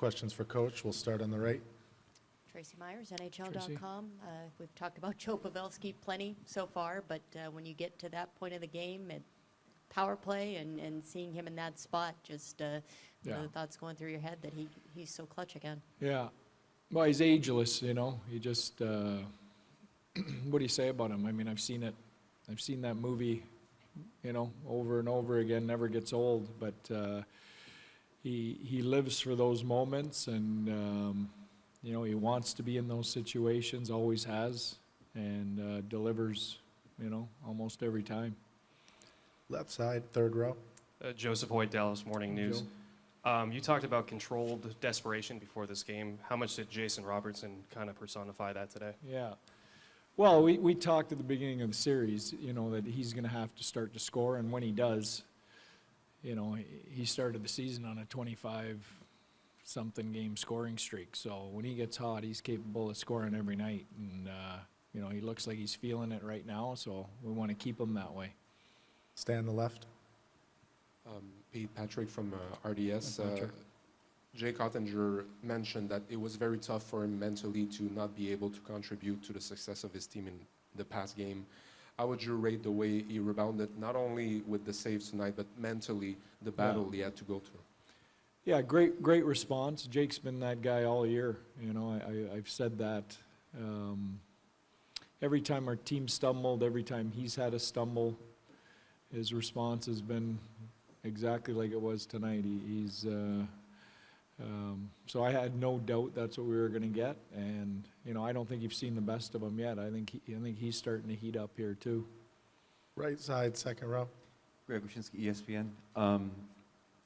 questions for Coach. We'll start on the right. Tracy Myers, NHL.com. We've talked about Joe Pavelski plenty so far, but when you get to that point of the game at power play and seeing him in that spot, just what are the thoughts going through your head that he's so clutch again? Yeah. Well, he's ageless, you know. He just, what do you say about him? I mean, I've seen it. I've seen that movie, you know, over and over again, never gets old. But he lives for those moments, and, you know, he wants to be in those situations, always has, and delivers, you know, almost every time. Left side, third row. Joseph Hoyt, Dallas Morning News. You talked about controlled desperation before this game. How much did Jason Robertson kind of personify that today? Yeah. Well, we talked at the beginning of the series, you know, that he's going to have to start to score, and when he does, you know, he started the season on a 25-something game scoring streak. So when he gets hot, he's capable of scoring every night, and, you know, he looks like he's feeling it right now, so we want to keep him that way. Stay on the left. Pete Patrick from RDS. Patrick. Jake Ottinger mentioned that it was very tough for him mentally to not be able to contribute to the success of his team in the past game. How would you rate the way he rebounded, not only with the saves tonight, but mentally, the battle he had to go through? Yeah, great response. Jake's been that guy all year. You know, I've said that. Every time our team stumbled, every time he's had a stumble, his response has been exactly like it was tonight. So I had no doubt that's what we were going to get, and you know, I don't think you've seen the best of him yet. I think he's starting to heat up here too. Right side, second row. Greg Wyshynski, ESPN.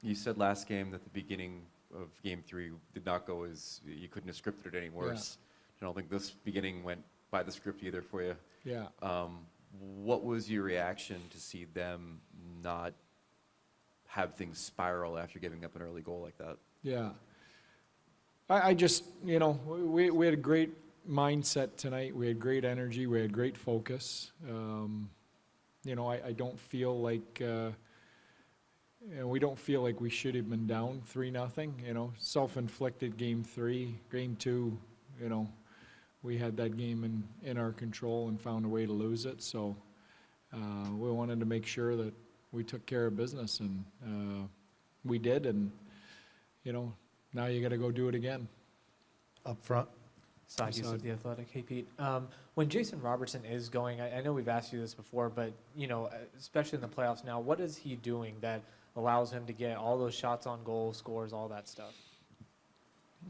You said last game that the beginning of Game 3 did not go as you couldn't have scripted it any worse. I don't think this beginning went by the script either for you. Yeah. What was your reaction to see them not have things spiral after giving up an early goal like that? Yeah. I just, you know, we had a great mindset tonight. We had great energy. We had great focus. You know, I don't feel like, you know, we don't feel like we should have been down 3-0. You know, self-inflicted Game 3. Game 2, you know, we had that game in our control and found a way to lose it. So we wanted to make sure that we took care of business, and we did. And you know, now you got to go do it again. Up front. Side use of The Athletic. Hey, Pete. When Jason Robertson is going, I know we've asked you this before, but, you know, especially in the playoffs now, what is he doing that allows him to get all those shots on goal, scores, all that stuff?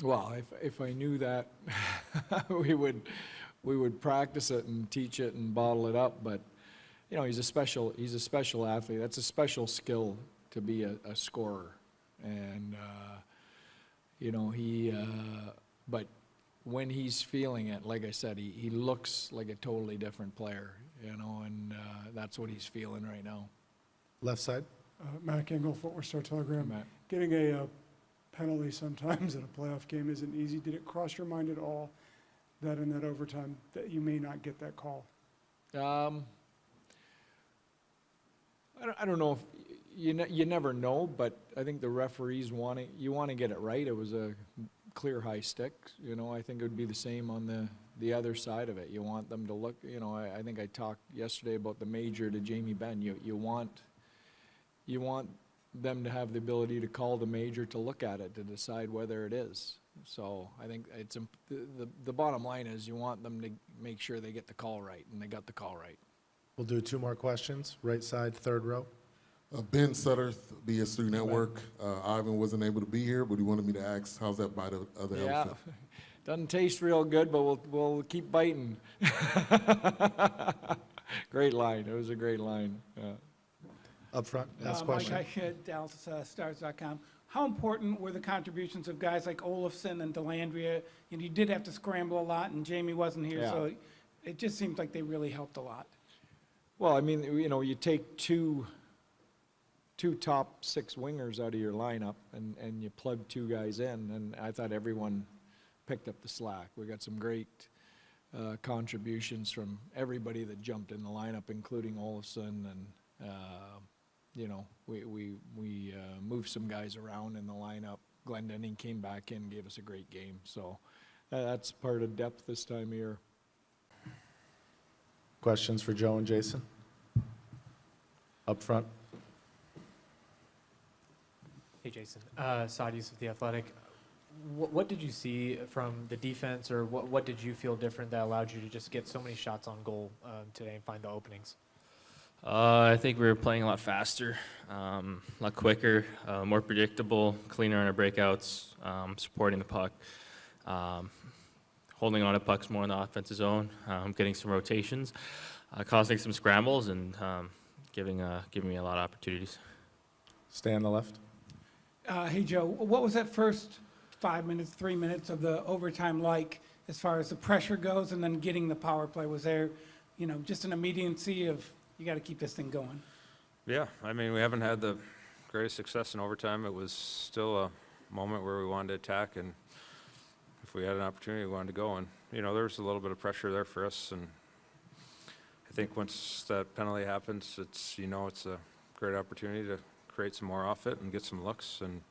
Well, if I knew that, we would practice it and teach it and bottle it up. But you know, he's a special athlete. That's a special skill to be a scorer, and you know, but when he's feeling it, like I said, he looks like a totally different player. You know, and that's what he's feeling right now. Left side. Matt Engel, Fort Worth Star-Telegram. Matt. Getting a penalty sometimes in a playoff game isn't easy. Did it cross your mind at all that in that overtime that you may not get that call? I don't know if you never know, but I think the referees want to get it right. It was a clear high stick. You know, I think it would be the same on the other side of it. You want them to look. You know, I think I talked yesterday about the major to Jamie Benn. You want them to have the ability to call the major, to look at it, to decide whether it is. So I think it's the bottom line is you want them to make sure they get the call right, and they got the call right. We'll do 2 more questions. Right side, third row. Ben Sutter, BS3 Network. Ivan wasn't able to be here, but he wanted me to ask, how's that bite of the elephant? Doesn't taste real good, but we'll keep biting. Great line. It was a great line. Yeah. Up front, last question. Mike Eichert, DallasStars.com. How important were the contributions of guys like Olofsson and Dellandrea? And you did have to scramble a lot, and Jamie wasn't here, so it just seems like they really helped a lot. Well, I mean, you know, you take two top 6 wingers out of your lineup, and you plug 2 guys in, and I thought everyone picked up the slack. We got some great contributions from everybody that jumped in the lineup, including Olofsson, and you know, we moved some guys around in the lineup Glendenning came back in, gave us a great game. So that's part of depth this time of year. Questions for Joe and Jason? Up front. Hey, Jason. Sadis with The Athletic. What did you see from the defense, or what did you feel different that allowed you to just get so many shots on goal today and find the openings? I think we were playing a lot faster, a lot quicker, more predictable, cleaner on our breakouts, supporting the puck, holding on to pucks more in the offensive zone, getting some rotations, causing some scrambles, and giving me a lot of opportunities. Stay on the left. Hey, Joe, what was that first 5 minutes, 3 minutes of the overtime like as far as the pressure goes and then getting the power play? Was there, just an immediacy of, you got to keep this thing going? Yeah, I mean, we haven't had the greatest success in overtime. It was still a moment where we wanted to attack, and if we had an opportunity, we wanted to go. And, there was a little bit of pressure there for us, and I think once that penalty happens, it's a great opportunity to create some more off it and get some looks. And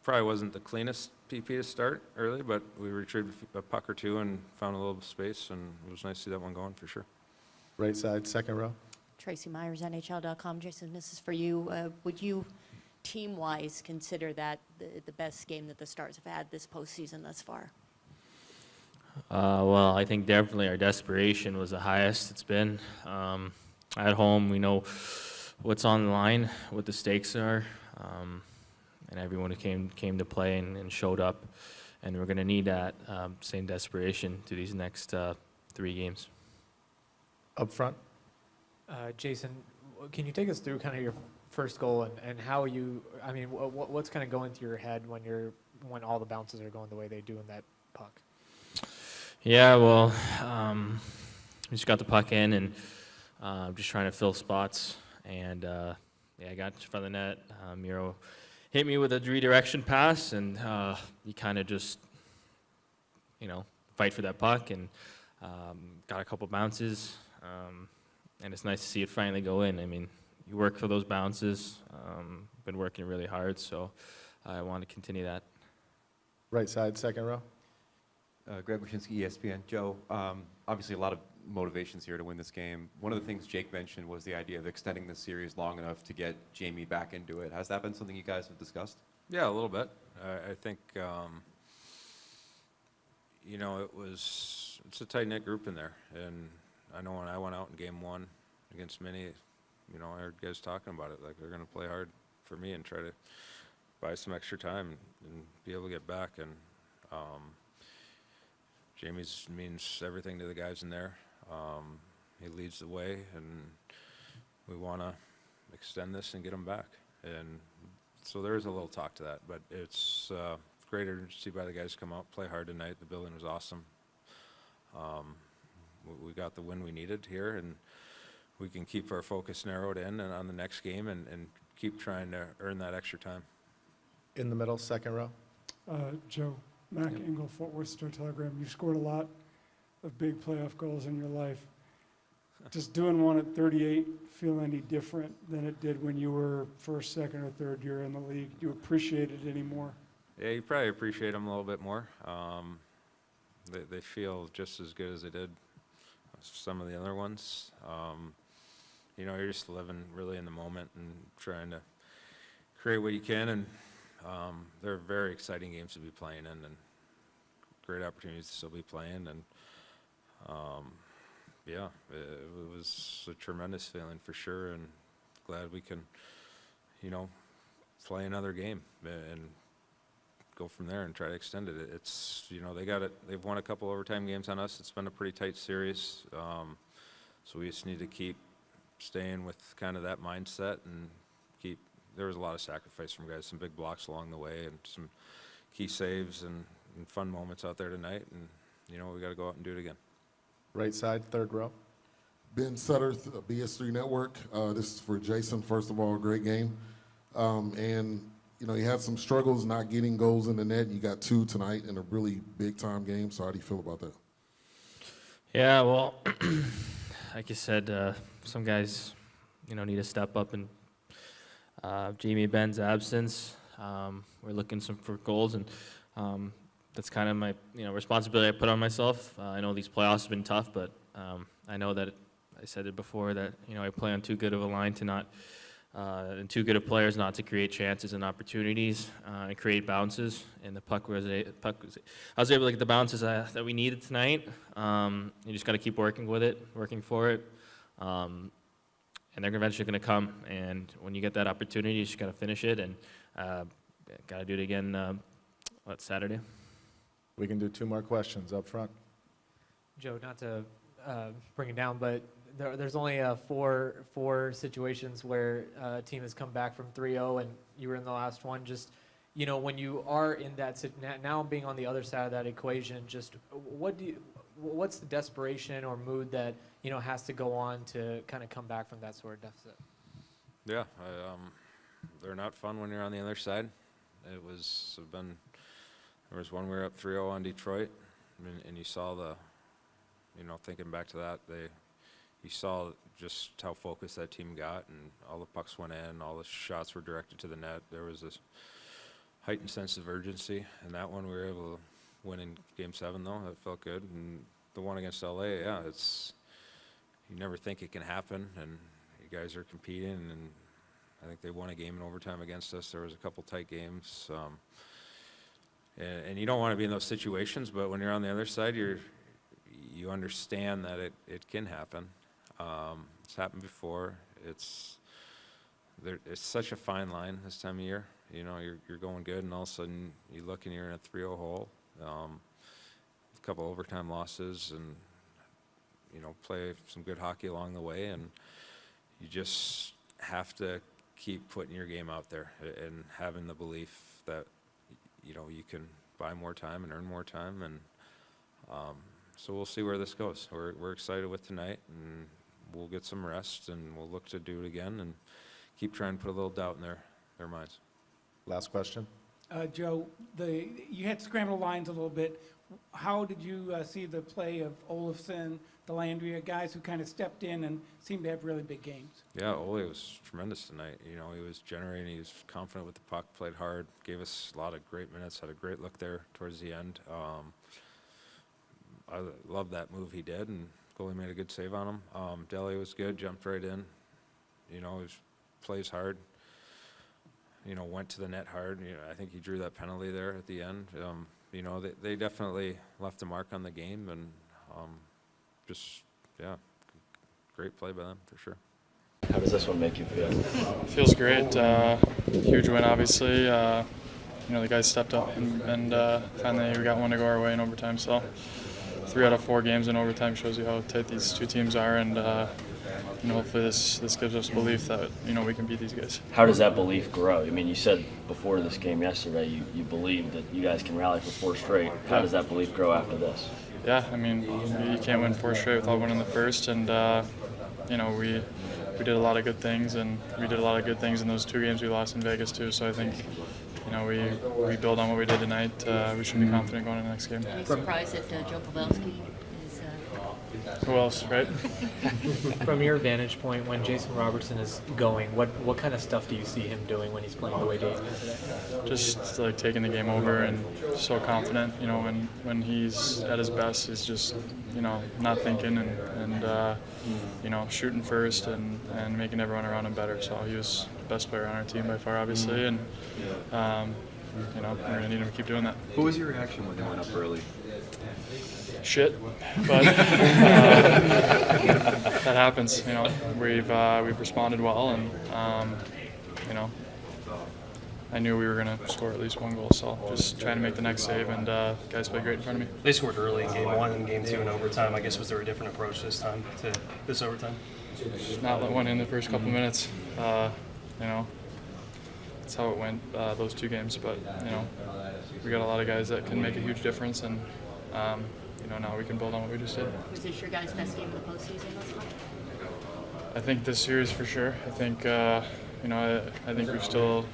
probably wasn't the cleanest PP to start early, but we retrieved a puck or two and found a little space, and it was nice to see that one going for sure. Right side, second row. Tracy Myers, NHL.com. Jason, this is for you. Would you, team-wise, consider that the best game that the Stars have had this postseason thus far? Well, I think definitely our desperation was the highest it's been. At home, we know what's on the line, what the stakes are, and everyone who came to play and showed up, and we're going to need that same desperation to these next 3 games. Up front. Jason, can you take us through kind of your first goal and how what's kind of going through your head when all the bounces are going the way they do in that puck? Yeah, well, we just got the puck in and just trying to fill spots, and I got in front of the net. Miro hit me with a redirection pass, and you kind of just, fight for that puck, and got a couple bounces, and it's nice to see it finally go in. I mean, you work for those bounces. Been working really hard, so I want to continue that. Right side, second row. Greg Wyshynski, ESPN. Joe, obviously a lot of motivations here to win this game. One of the things Jake mentioned was the idea of extending the series long enough to get Jamie back into it. Has that been something you guys have discussed? Yeah, a little bit. I think, it's a tight-knit group in there. And I know when I went out in game 1 against Minnie, I heard guys talking about it, like they're going to play hard for me and try to buy some extra time and be able to get back. And Jamie's means everything to the guys in there. He leads the way, and we want to extend this and get him back. And so there is a little talk to that, but it's great urgency by the guys to come out, play hard tonight. The building was awesome. We got the win we needed here, and we can keep our focus narrowed in and on the next game and keep trying to earn that extra time. In the middle, second row. Joe, Mac Engel, Fort Worth Star-Telegram. You've scored a lot of big playoff goals in your life. Does doing one at 38 feel any different than it did when you were first, second, or third year in the league? Do you appreciate it anymore? Yeah, you probably appreciate them a little bit more. They feel just as good as they did some of the other ones. You're just living really in the moment and trying to create what you can, and they're very exciting games to be playing in, and great opportunities to still be playing, and it was a tremendous feeling for sure, and glad we can, play another game and go from there and try to extend it. It's, they've won a couple overtime games on us. It's been a pretty tight series, so we just need to keep staying with kind of that mindset and there was a lot of sacrifice from guys, some big blocks along the way and some key saves and fun moments out there tonight, and we got to go out and do it again. Right side, third row. Ben Sutter, BS3 Network. This is for Jason. First of all, great game. And, you had some struggles not getting goals in the net. You got 2 tonight in a really big-time game. So how do you feel about that? Yeah, well, like you said, some guys, need to step up in Jamie Benn's absence. We're looking for goals, and that's kind of my responsibility I put on myself. I know these playoffs have been tough, but I know that I said it before that I play on too good of a line to not and too good of players not to create chances and opportunities and create bounces. And the puck was I was able to get the bounces that we needed tonight. You just got to keep working with it, working for it. And they're eventually going to come. And when you get that opportunity, you just got to finish it, and got to do it again. Saturday? We can do 2 more questions up front. Joe, not to bring it down, but there's only four situations where a team has come back from 3-0, and you were in the last one. Just, when you are in that now being on the other side of that equation, just what's the desperation or mood that has to go on to kind of come back from that sort of deficit? Yeah, they're not fun when you're on the other side. There was one we were up 3-0 on Detroit, and you saw thinking back to that, you saw just how focused that team got, and all the pucks went in, all the shots were directed to the net. There was this heightened sense of urgency, and that one we were able to win in Game 7, though. That felt good. And the one against LA, yeah, you never think it can happen, and you guys are competing, and I think they won a game in overtime against us. There was a couple tight games, and you don't want to be in those situations, but when you're on the other side, you understand that it can happen. It's happened before. It's such a fine line this time of year. You're going good, and all of a sudden you look and you're in a 3-0 hole. A couple overtime losses, and play some good hockey along the way, and you just have to keep putting your game out there and having the belief that you can buy more time and earn more time, and so we'll see where this goes. We're excited with tonight, and we'll get some rest, and we'll look to do it again and keep trying to put a little doubt in their minds. Last question. Joe, you had scrambled lines a little bit. How did you see the play of Olofsson, Delandria, guys who kind of stepped in and seemed to have really big games? Yeah, Ole was tremendous tonight. He was generating, he was confident with the puck, played hard, gave us a lot of great minutes, had a great look there towards the end. I love that move he did, and goalie made a good save on him. Deli was good, jumped right in. He plays hard. Went to the net hard. I think he drew that penalty there at the end. They definitely left a mark on the game, and great play by them for sure. How does this one make you feel? Feels great. Huge win, obviously. The guys stepped up and finally we got one to go our way in overtime. So 3 out of 4 games in overtime shows you how tight these two teams are, and hopefully this gives us belief that we can beat these guys. How does that belief grow? I mean, you said before this game yesterday you believe that you guys can rally for 4 straight. How does that belief grow after this? Yeah, I mean, you can't win 4 straight without winning the first, and we did a lot of good things, and we did a lot of good things in those 2 games we lost in Vegas too. So I think we build on what we did tonight. We should be confident going into the next game. Any surprise that Joe Pavelski is? Who else, right? From your vantage point, when Jason Robertson is going, what kind of stuff do you see him doing when he's playing the way he is today? Just like taking the game over and so confident. When he's at his best, he's just not thinking and shooting first and making everyone around him better. So he was the best player on our team by far, obviously, and we're gonna need him to keep doing that. What was your reaction when they went up early? Shit, but that happens. We've responded well, and I knew we were gonna score at least 1 goal. So just trying to make the next save, and guys played great in front of me. They scored early in Game 1 and Game 2 in overtime. I guess was there a different approach this time to this overtime? Not let one in the first couple minutes. That's how it went those 2 games. But we got a lot of guys that can make a huge difference, and now we can build on what we just did. Was this your guys' best game of the postseason thus far? I think this series for sure. I think I think we still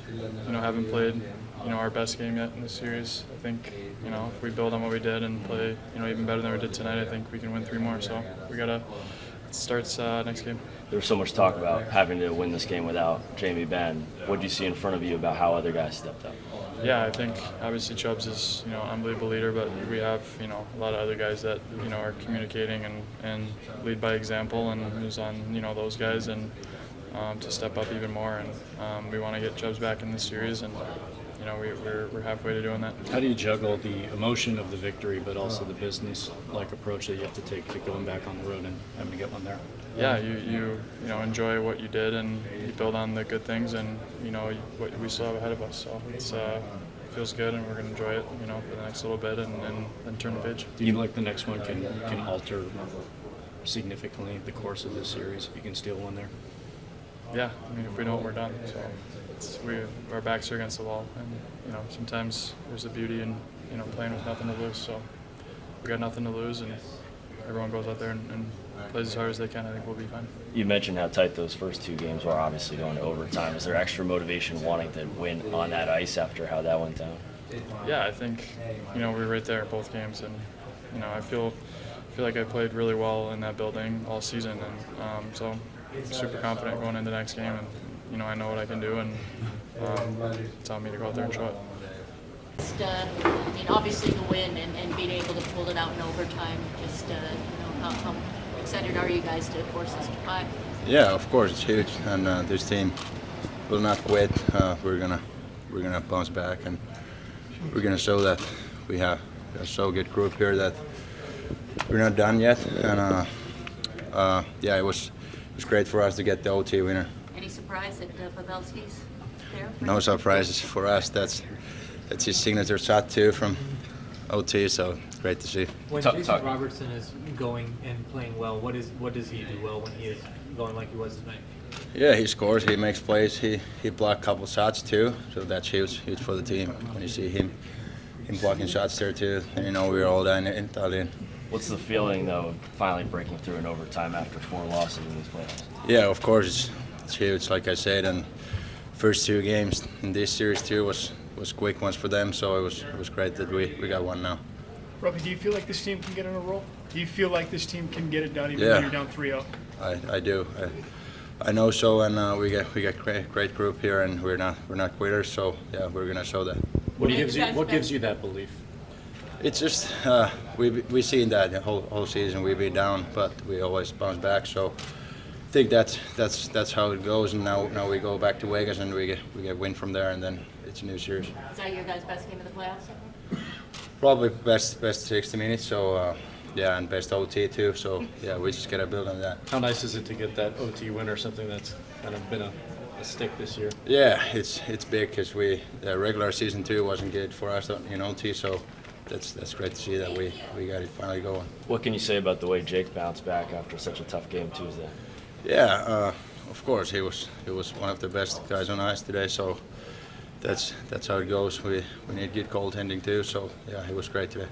haven't played our best game yet in this series. I think if we build on what we did and play even better than we did tonight, I think we can win 3 more. So we gotta starts next game. There was so much talk about having to win this game without Jamie Benn. What do you see in front of you about how other guys stepped up? Yeah, I think obviously Chubbs is, you know, an unbelievable leader, but we have, you know, a lot of other guys that, you know, are communicating and lead by example, and who's on, you know, those guys, and to step up even more. And we want to get Chubbs back in this series, and you know, we're halfway to doing that. How do you juggle the emotion of the victory, but also the business-like approach that you have to take to going back on the road and having to get one there? Yeah, you know, enjoy what you did, and you build on the good things, and you know what we still have ahead of us. So it's feels good, and we're gonna enjoy it, you know, for the next little bit, and then turn the page. Do you feel like the next one can alter significantly the course of this series if you can steal one there? Yeah, I mean, if we don't, we're done. So our backs are against the wall, and you know, sometimes there's a beauty in, you know, playing with nothing to lose. So we got nothing to lose, and everyone goes out there and plays as hard as they can. I think we'll be fine. You mentioned how tight those first two games were, obviously going to overtime. Is there extra motivation wanting to win on that ice after how that went down? Yeah, I think, you know, we were right there in both games, and you know, I feel like I played really well in that building all season, and so super confident going into the next game, and you know, I know what I can do, and it's on me to go out there and show it. Just, I mean, obviously the win and being able to pull it out in overtime, just, you know, how excited are you guys to force this to 5? Yeah, of course, it's huge, and this team will not quit. We're gonna bounce back, and we're gonna show that we have a so good group here that we're not done yet. And yeah, it was great for us to get the OT winner. Any surprise at Pavelski's there? No surprises for us. That's his signature shot too from OT, so great to see. When Jason Robertson is going and playing well, what does he do well when he is going like he was tonight? Yeah, he scores, he makes plays, he blocked a couple shots too, so that's huge for the team. When you see him blocking shots there too, and you know we're all in. What's the feeling though, finally breaking through in overtime after 4 losses in these playoffs? Yeah, of course it's huge, like I said, and first 2 games in this series too was quick ones for them, so it was great that we got one now. Robbie, do you feel like this team can get in a roll? Do you feel like this team can get it done even when you're down 3-0? I do. I know so, and we got great group here, and we're not quitters. So yeah, we're gonna show that. What gives you that belief? It's just we seen that the whole season we've been down, but we always bounce back. So I think that's how it goes. And now we go back to Vegas, and we get win from there, and then it's a new series. Is that your guys' best game of the playoffs? Probably best 60 minutes. So. Yeah, and best OT too, so yeah, we just gotta build on that. How nice is it to get that OT win or something that's kind of been a stick this year? Yeah, it's big because the regular season too wasn't good for us in OT, so that's great to see that we got it finally going. What can you say about the way Jake bounced back after such a tough game Tuesday? Yeah, of course he was one of the best guys on ice today, so that's how it goes. We need good goaltending too, so yeah, he was great today.